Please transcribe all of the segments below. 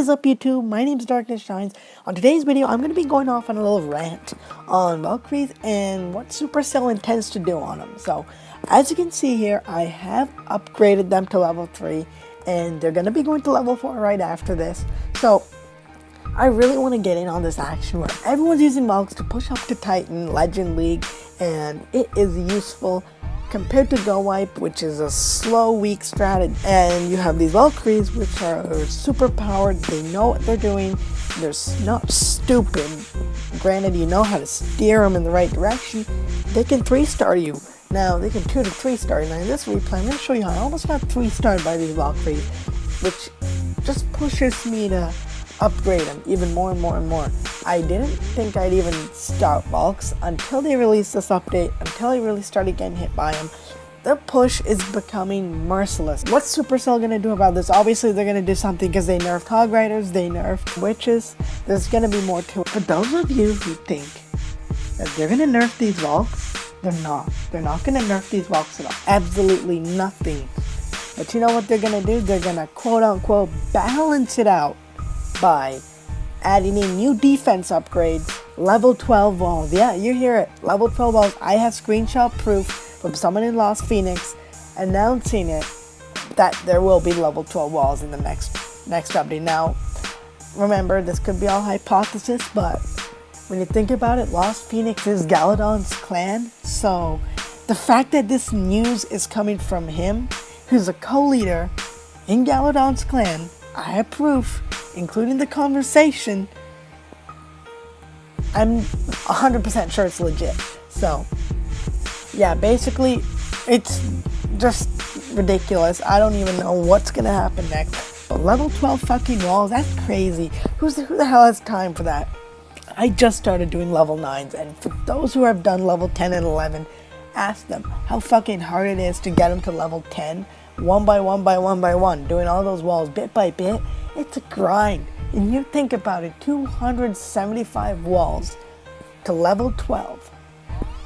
is up, YouTube? My name is Darkness Shines. On today's video, I'm going to be going off on a little rant on Valkyries and what Supercell intends to do on them. So, as you can see here, I have upgraded them to level 3, and they're going to be going to level 4 right after this. So, I really want to get in on this action where everyone's using Valks to push up to Titan, Legend League, and it is useful compared to Go Wipe, which is a slow, weak strategy. And you have these Valkyries, which are super powered. They know what they're doing. They're not stupid. Granted, you know how to steer them in the right direction. They can 3-star you. Now, they can 2 to 3-star you. Now, in this replay, I'm going to show you how I almost got 3-starred by these Valkyries, which just pushes me to upgrade them even more and more and more. I didn't think I'd even start Valks until they released this update, until I really started getting hit by them. The push is becoming merciless. What's Supercell going to do about this? Obviously, they're going to do something because they nerfed Hog Riders, they nerfed Witches. There's going to be more to it. For those of you who think that they're going to nerf these Valks, they're not. They're not going to nerf these Valks at all. Absolutely nothing. But you know what they're going to do? They're going to quote-unquote balance it out by adding in new defense upgrades, level 12 walls. Yeah, you hear it, level 12 walls. I have screenshot proof from someone in Lost Phoenix announcing it that there will be level 12 walls in the next update. Now, remember, this could be all hypothesis, but when you think about it, Lost Phoenix is Galadon's clan, so the fact that this news is coming from him, who's a co-leader in Galadon's clan, I have proof, including the conversation. I'm 100% sure it's legit. So, yeah, basically, it's just ridiculous. I don't even know what's gonna happen next. But level 12 fucking walls, that's crazy. Who the hell has time for that? I just started doing level 9s, and for those who have done level 10 and 11, ask them how fucking hard it is to get them to level 10, one by one by one by one, doing all those walls bit by bit. It's a grind. And you think about it, 275 walls to level 12.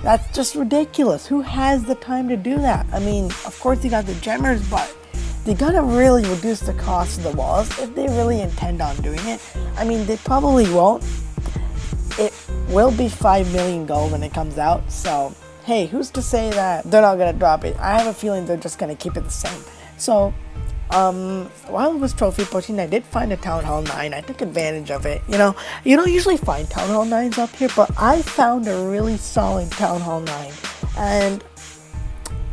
That's just ridiculous. Who has the time to do that? I mean, of course you got the gemmers, but they gotta really reduce the cost of the walls if they really intend on doing it. I mean, they probably won't. It will be 5 million gold when it comes out, so hey, who's to say that they're not gonna drop it? I have a feeling they're just gonna keep it the same. So, while I was trophy pushing, I did find a Town Hall 9. I took advantage of it. You know, you don't usually find Town Hall 9s up here, but I found a really solid Town Hall 9. And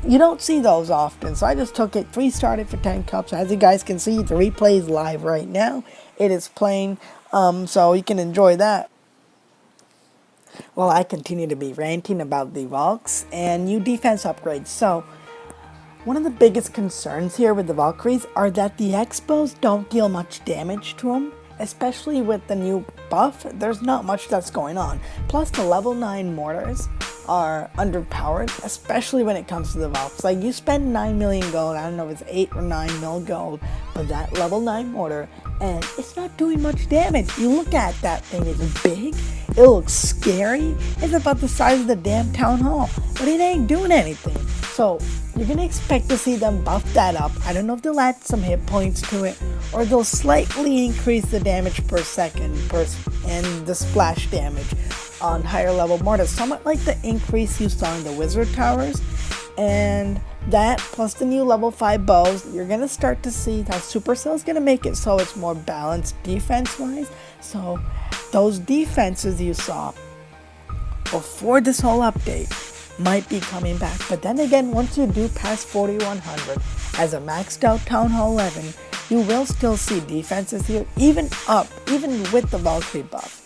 you don't see those often, so I just took it, 3-starred it for 10 cups. As you guys can see, the replay is live right now. It is playing, so you can enjoy that. Well, I continue to be ranting about the Valks and new defense upgrades. So, one of the biggest concerns here with the Valkyries are that the Expos don't deal much damage to them, especially with the new buff. There's not much that's going on. Plus, the level 9 mortars are underpowered, especially when it comes to the Valks. Like, you spend 9 million gold, I don't know if it's 8 or 9 mil gold, but that level 9 mortar, and it's not doing much damage. You look at that thing, it's big, it looks scary, it's about the size of the damn town hall, but it ain't doing anything. So, you're going to expect to see them buff that up. I don't know if they'll add some hit points to it, or they'll slightly increase the damage per second and the splash damage on higher level mortars, somewhat like the increase you saw in the wizard towers. And that plus the new level 5 bows, you're going to start to see that Supercell is going to make it so it's more balanced defense wise. So those defenses you saw before this whole update might be coming back. But then again, once you do pass 4100 as a maxed out Town Hall 11, you will still see defenses here even with the Valkyrie buff.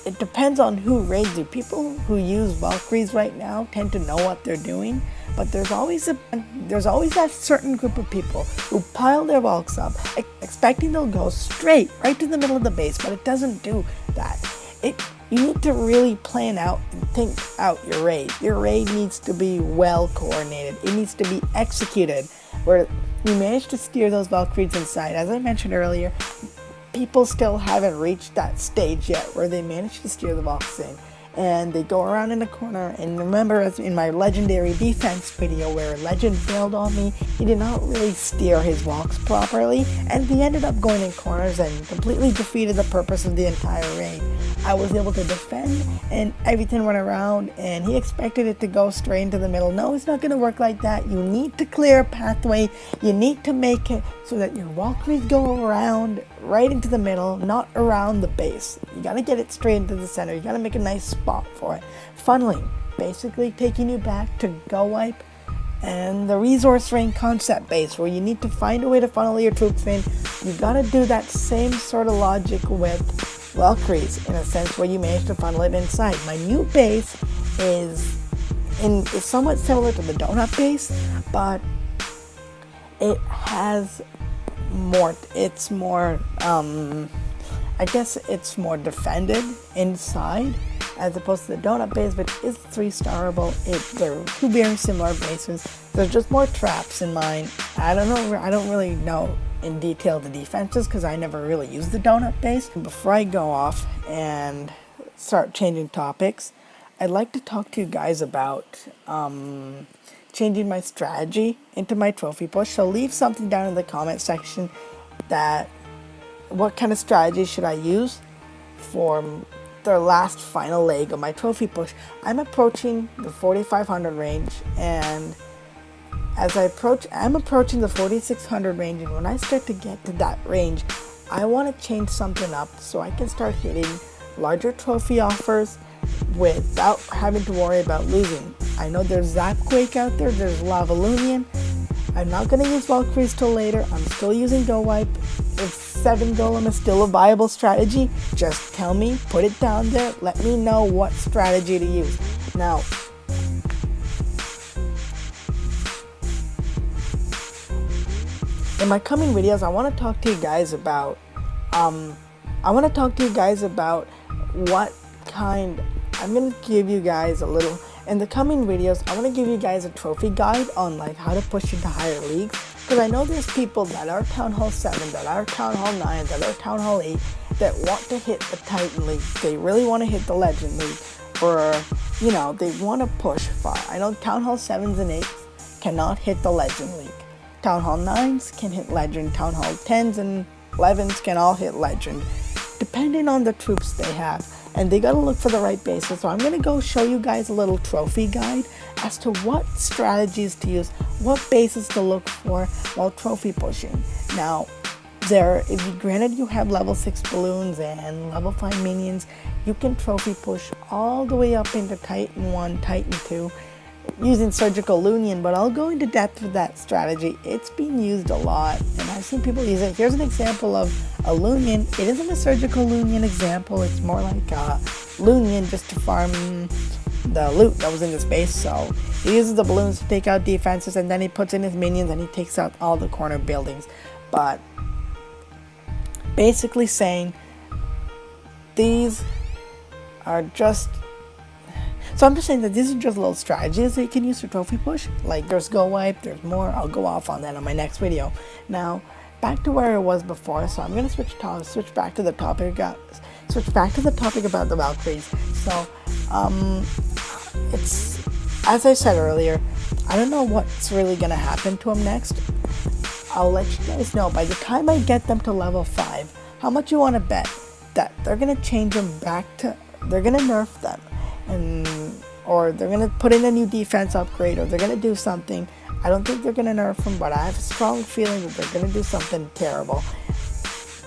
It depends on who raids you. People who use Valkyries right now tend to know what they're doing, but there's always that certain group of people who pile their Valks up, expecting they'll go straight right to the middle of the base, but it doesn't do that. You need to really plan out and think out your raid. Your raid needs to be well coordinated. It needs to be executed where you manage to steer those Valkyries inside. As I mentioned earlier, people still haven't reached that stage yet where they manage to steer the Valks in. and they go around in the corner. And remember, as in my legendary defense video where Legend failed on me, he did not really steer his walks properly, and he ended up going in corners and completely defeated the purpose of the entire raid. I was able to defend, and everything went around, and he expected it to go straight into the middle. No, it's not going to work like that. You need to clear a pathway. You need to make it so that your Valkyries go around right into the middle, not around the base. You got to get it straight into the center. You got to make a nice spot for it. Funneling, basically taking you back to Go Wipe and the resource ring concept base, where you need to find a way to funnel your troops in. You got to do that same sort of logic with Valkyries, in a sense, where you manage to funnel it inside. My new base is somewhat similar to the donut base, but it has more, it's more, I guess it's more defended inside as opposed to the donut base, which is 3-starable. They're two very similar bases. There's just more traps in mine. I don't really know in detail the defenses because I never really used the donut base. Before I go off and start changing topics, I'd like to talk to you guys about changing my strategy into my trophy push. So leave something down in the comment section that what kind of strategy should I use for the last final leg of my trophy push. I'm approaching the 4,500 range, and as I'm approaching the 4,600 range, and when I start to get to that range, I want to change something up so I can start hitting larger trophy offers without having to worry about losing. I know there's Zapquake out there, there's Lavalunian. I'm not going to use Valkyries till later. I'm still using Go Wipe. If 7 Golem is still a viable strategy, just tell me, put it down there, let me know what strategy to use. Now, in my coming videos, I want to talk to you guys about what kind. I'm going to give you guys a little, in the coming videos, I want to give you guys a trophy guide on like how to push into higher leagues, because I know there's people that are Town Hall 7, that are Town Hall 9, that are Town Hall 8, that want to hit the Titan League. They really want to hit the Legend League, or, you know, they want to push far. I know Town Hall 7s and 8s cannot hit the Legend League. Town Hall 9s can hit Legend, Town Hall 10s and 11s can all hit Legend, depending on the troops they have. And they gotta look for the right bases. So I'm gonna go show you guys a little trophy guide as to what strategies to use, what bases to look for while trophy pushing. Now, granted you have level 6 balloons and level 5 minions, you can trophy push all the way up into Titan 1, Titan 2, using Surgical Lunian, but I'll go into depth with that strategy. It's being used a lot, and I've seen people use it. Here's an example of a Lunian. It isn't a Surgical Lunian example, it's more like a Lunian just to farm the loot that was in his base. So he uses the balloons to take out defenses, and then he puts in his minions and he takes out all the corner buildings. But basically saying these are just, so I'm just saying that these are just little strategies that you can use for trophy push. Like there's Go Wipe, there's more. I'll go off on that on my next video. Now, back to where I was before. So I'm gonna switch back to the topic. Switch back to the topic about the Valkyries. So, it's, as I said earlier, I don't know what's really gonna happen to them next. I'll let you guys know by the time I get them to level 5. How much you want to bet that they're gonna change them back to? They're gonna nerf them. Or they're going to put in a new defense upgrade, or they're going to do something. I don't think they're going to nerf them, but I have a strong feeling that they're going to do something terrible.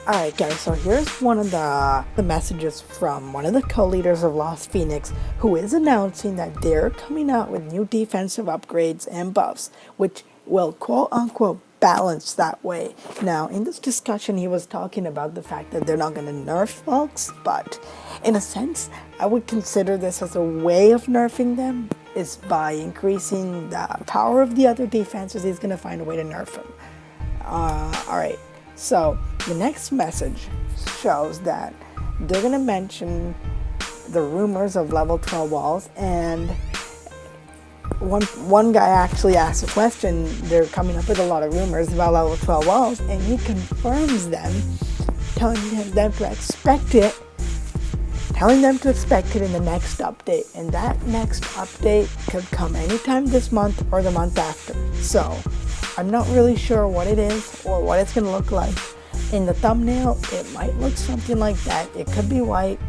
Alright guys, so here's one of the messages from one of the co-leaders of Lost Phoenix, who is announcing that they're coming out with new defensive upgrades and buffs, which will quote-unquote balance that way. Now, in this discussion, he was talking about the fact that they're not going to nerf Valks, but in a sense, I would consider this as a way of nerfing them, is by increasing the power of the other defenses. He's going to find a way to nerf them. Alright, so the next message shows that they're going to mention the rumors of level 12 walls, and one guy actually asked a question. They're coming up with a lot of rumors about level 12 walls, and he confirms them, telling them to expect it telling them to expect it in the next update. And that next update could come anytime this month or the month after. So I'm not really sure what it is or what it's gonna look like. In the thumbnail, it might look something like that. It could be white.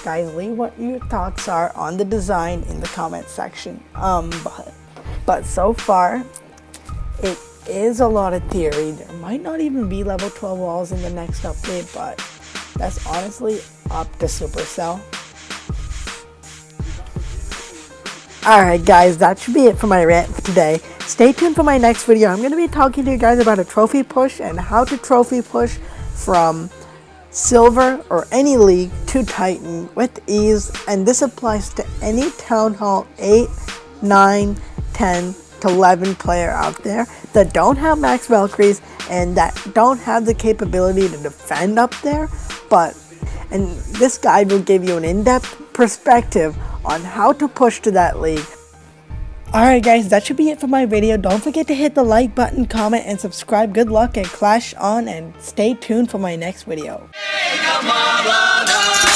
Guys, leave what your thoughts are on the design in the comment section. But so far, it is a lot of theory. There might not even be level 12 walls in the next update, but that's honestly up to Supercell. Alright guys, that should be it for my rant for today. Stay tuned for my next video. I'm going to be talking to you guys about a trophy push and how to trophy push from Silver or any league to Titan with ease. And this applies to any Town Hall 8, 9, 10 to 11 player out there that don't have max Valkyries and that don't have the capability to defend up there. And this guide will give you an in-depth perspective on how to push to that league. Alright guys, that should be it for my video. Don't forget to hit the like button, comment, and subscribe. Good luck and Clash on, and stay tuned for my next video. Hey, come on, brother.